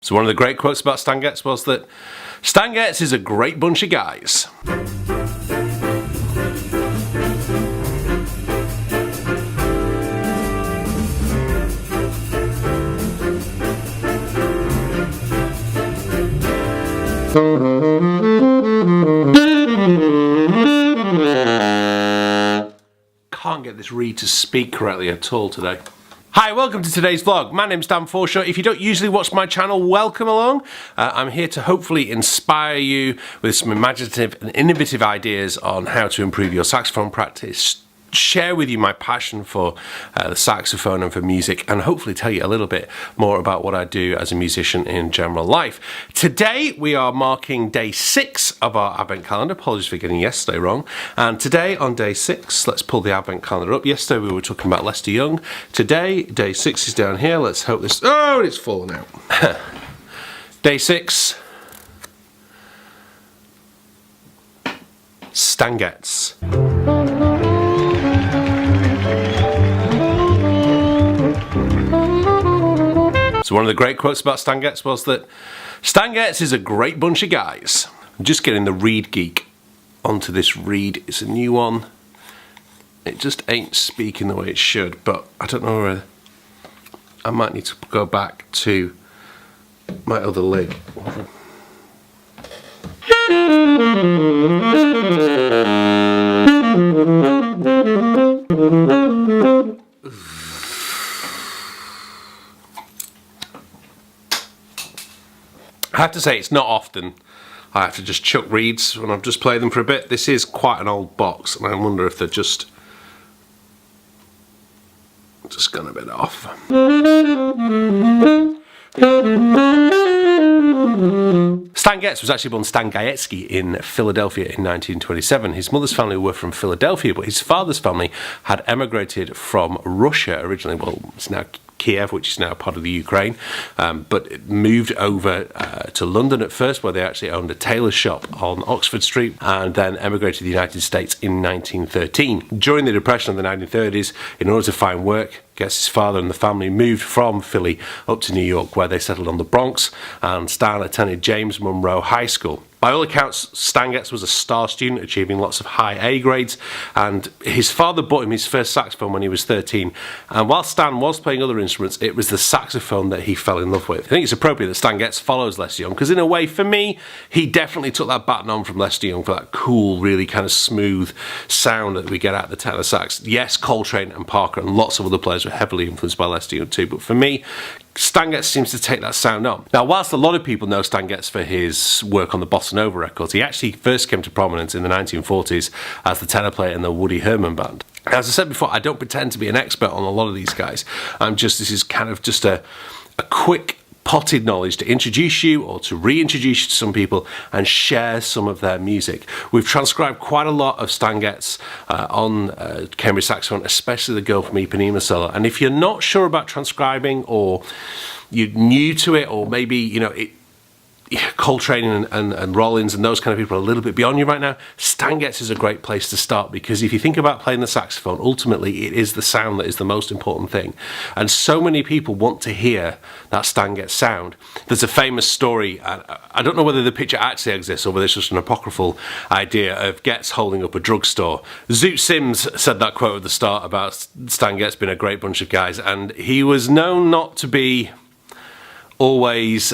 So one of the great quotes about Stan Getz was that Stan Getz is a great bunch of guys. Can't get this reed to speak correctly at all today. Hi, welcome to today's vlog. My name's Dan Forshaw. If you don't usually watch my channel, welcome along. I'm here to hopefully inspire you with some imaginative and innovative ideas on how to improve your saxophone practice, share with you my passion for the saxophone and for music, and hopefully tell you a little bit more about what I do as a musician in general life. Today we are marking day 6 of our Advent Calendar. Apologies for getting yesterday wrong. And today on day 6, let's pull the Advent Calendar up. Yesterday we were talking about Lester Young. Today, day 6 is down here. Let's hope this... Oh, it's fallen out. Day 6. Stan Getz. So one of the great quotes about Stan Getz was that Stan Getz is a great bunch of guys. I'm just getting the Reed Geek onto this reed. It's a new one. It just ain't speaking the way it should, but I don't know whether I might need to go back to my other leg. I have to say, it's not often I have to just chuck reeds when I've just played them for a bit. This is quite an old box, and I wonder if they're just gone a bit off. Stan Getz was actually born Stan Gaetsky in Philadelphia in 1927. His mother's family were from Philadelphia, but his father's family had emigrated from Russia originally. Well, it's now Kiev, which is now part of the Ukraine, but it moved over to London at first, where they actually owned a tailor's shop on Oxford Street, and then emigrated to the United States in 1913. During the Depression of the 1930s, in order to find work, Getz's father and the family moved from Philly up to New York, where they settled on the Bronx, and Stan attended James Monroe High School. By all accounts, Stan Getz was a star student, achieving lots of high A grades, and his father bought him his first saxophone when he was 13. And while Stan was playing other instruments, it was the saxophone that he fell in love with. I think it's appropriate that Stan Getz follows Lester Young, because in a way, for me, he definitely took that baton on from Lester Young for that cool, really kind of smooth sound that we get out of the tenor sax. Yes, Coltrane and Parker and lots of other players were heavily influenced by Lester Young too, but for me, Stan Getz seems to take that sound on. Now, whilst a lot of people know Stan Getz for his work on the Bossa Nova records, he actually first came to prominence in the 1940s as the tenor player in the Woody Herman Band. As I said before, I don't pretend to be an expert on a lot of these guys. This is kind of just a quick potted knowledge to introduce you or to reintroduce you to some people and share some of their music. We've transcribed quite a lot of Stan Getz on Cambridge Saxophone, especially the Girl from Ipanema solo. And if you're not sure about transcribing, or you're new to it, or maybe, you know, Coltrane and Rollins and those kind of people are a little bit beyond you right now, Stan Getz is a great place to start, because if you think about playing the saxophone, ultimately it is the sound that is the most important thing, and so many people want to hear that Stan Getz sound. There's a famous story, I don't know whether the picture actually exists or whether it's just an apocryphal idea, of Getz holding up a drugstore. Zoot Sims said that quote at the start about Stan Getz being a great bunch of guys, and he was known not to be always,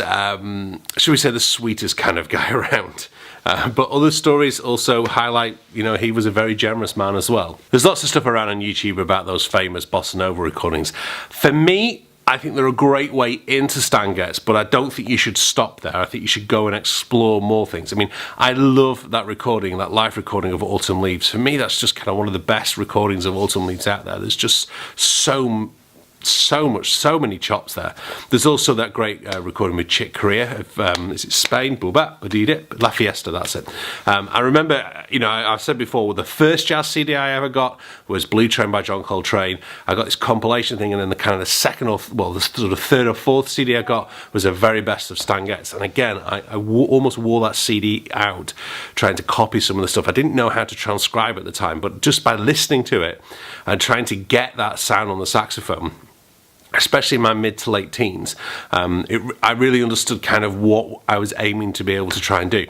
should we say, the sweetest kind of guy around. But other stories also highlight, you know, he was a very generous man as well. There's lots of stuff around on YouTube about those famous Bossa Nova recordings. For me, I think they're a great way into Stan Getz, but I don't think you should stop there. I think you should go and explore more things. I mean, I love that recording, that live recording of Autumn Leaves. For me, that's just kind of one of the best recordings of Autumn Leaves out there. There's just so many chops there. There's also that great recording with Chick Corea of, is it Spain? La Fiesta, that's it. I remember, you know, I've said before, the first jazz CD I ever got was Blue Train by John Coltrane. I got this compilation thing, and then the kind of the second or, well, the sort of third or fourth CD I got was a very best of Stan Getz. And again, I almost wore that CD out trying to copy some of the stuff. I didn't know how to transcribe at the time, but just by listening to it and trying to get that sound on the saxophone, especially in my mid to late teens, I really understood kind of what I was aiming to be able to try and do.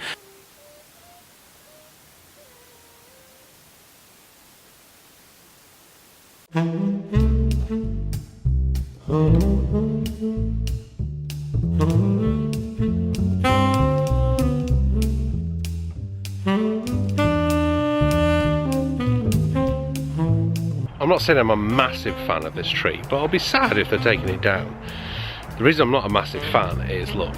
I'm not saying I'm a massive fan of this tree, but I'll be sad if they're taking it down. The reason I'm not a massive fan is, look,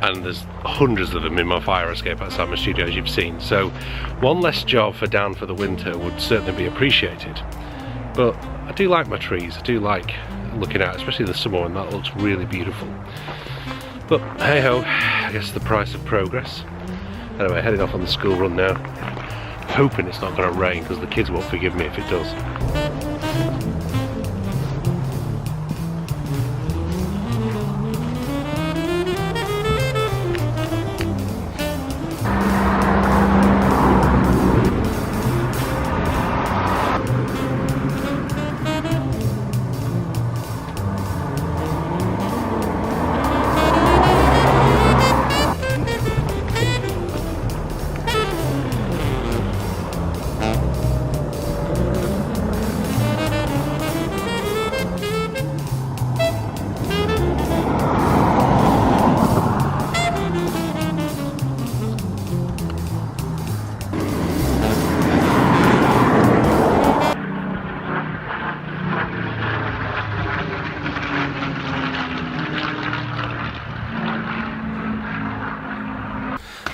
and there's hundreds of them in my fire escape outside my studio, as you've seen, so one less job for down for the winter would certainly be appreciated. But I do like my trees, I do like looking out, especially the summer when that looks really beautiful. But hey ho, I guess the price of progress. Anyway, heading off on the school run now. Hoping it's not going to rain because the kids won't forgive me if it does.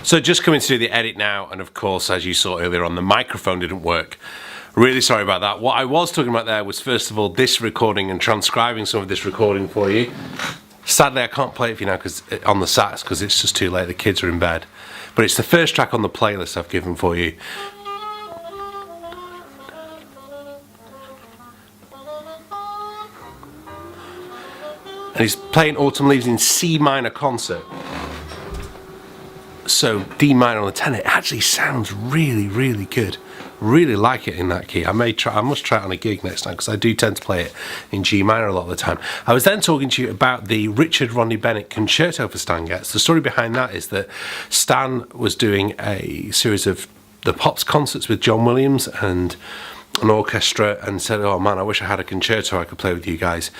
So just coming to do the edit now, and of course, as you saw earlier on, the microphone didn't work. Really sorry about that. What I was talking about there was, first of all, this recording and transcribing some of this recording for you. Sadly, I can't play it for you now because on the Sax, because it's just too late, the kids are in bed. But it's the first track on the playlist I've given for you. And he's playing Autumn Leaves in C minor concert. So D minor on the tenor, it actually sounds really, really good. Really like it in that key. I must try it on a gig next time because I do tend to play it in G minor a lot of the time. I was then talking to you about the Ronnie Bennett Concerto for Stan Getz. The story behind that is that Stan was doing a series of the Pops concerts with John Williams and an orchestra, and said, oh man, I wish I had a concerto I could play with you guys.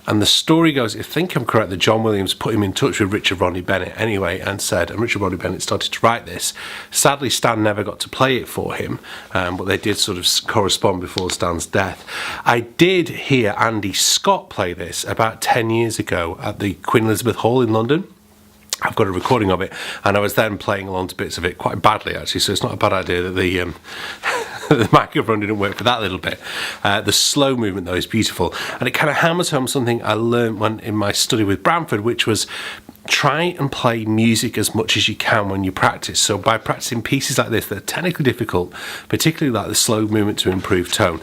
And the story goes, if I think I'm correct, that John Williams put him in touch with Ronnie Bennett anyway, and Ronnie Bennett started to write this. Sadly, Stan never got to play it for him, but they did sort of correspond before Stan's death. I did hear Andy Scott play this about 10 years ago at the Queen Elizabeth Hall in London. I've got a recording of it, and I was then playing along to bits of it quite badly actually, so it's not a bad idea that the the microphone didn't work for that little bit. The slow movement though is beautiful, and it kind of hammers home something I learned when in my study with Bramford, which was try and play music as much as you can when you practice. So by practicing pieces like this that are technically difficult, particularly like the slow movement to improve tone,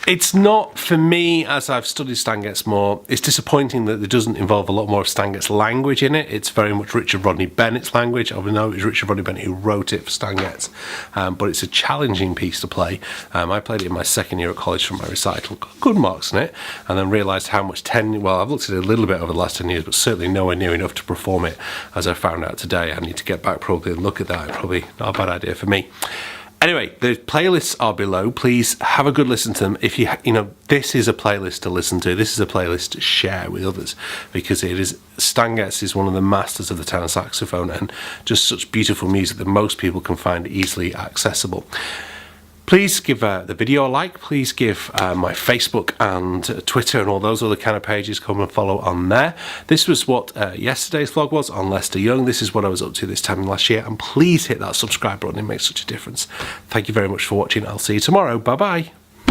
it's not, for me, as I've studied Stan Getz more, it's disappointing that it doesn't involve a lot more of Stan Getz language in it. It's very much Ronnie Bennett's language. I know it was Ronnie Bennett who wrote it for Stan Getz, but it's a challenging piece to play. I played it in my second year at college for my recital, got good marks in it, and then realised how much well, I've looked at it a little bit over the last 10 years, but certainly nowhere near enough to perform it, as I found out today. I need to get back probably and look at that. Probably not a bad idea for me. Anyway, the playlists are below. Please have a good listen to them. If you know, this is a playlist to listen to. This is a playlist to share with others, because it is, Stan Getz is one of the masters of the tenor saxophone, and just such beautiful music that most people can find easily accessible. Please give the video a like. Please give my Facebook and Twitter and all those other kind of pages, come and follow on there. This was what yesterday's vlog was on Lester Young. This is what I was up to this time last year. And please hit that subscribe button. It makes such a difference. Thank you very much for watching. I'll see you tomorrow. Bye-bye.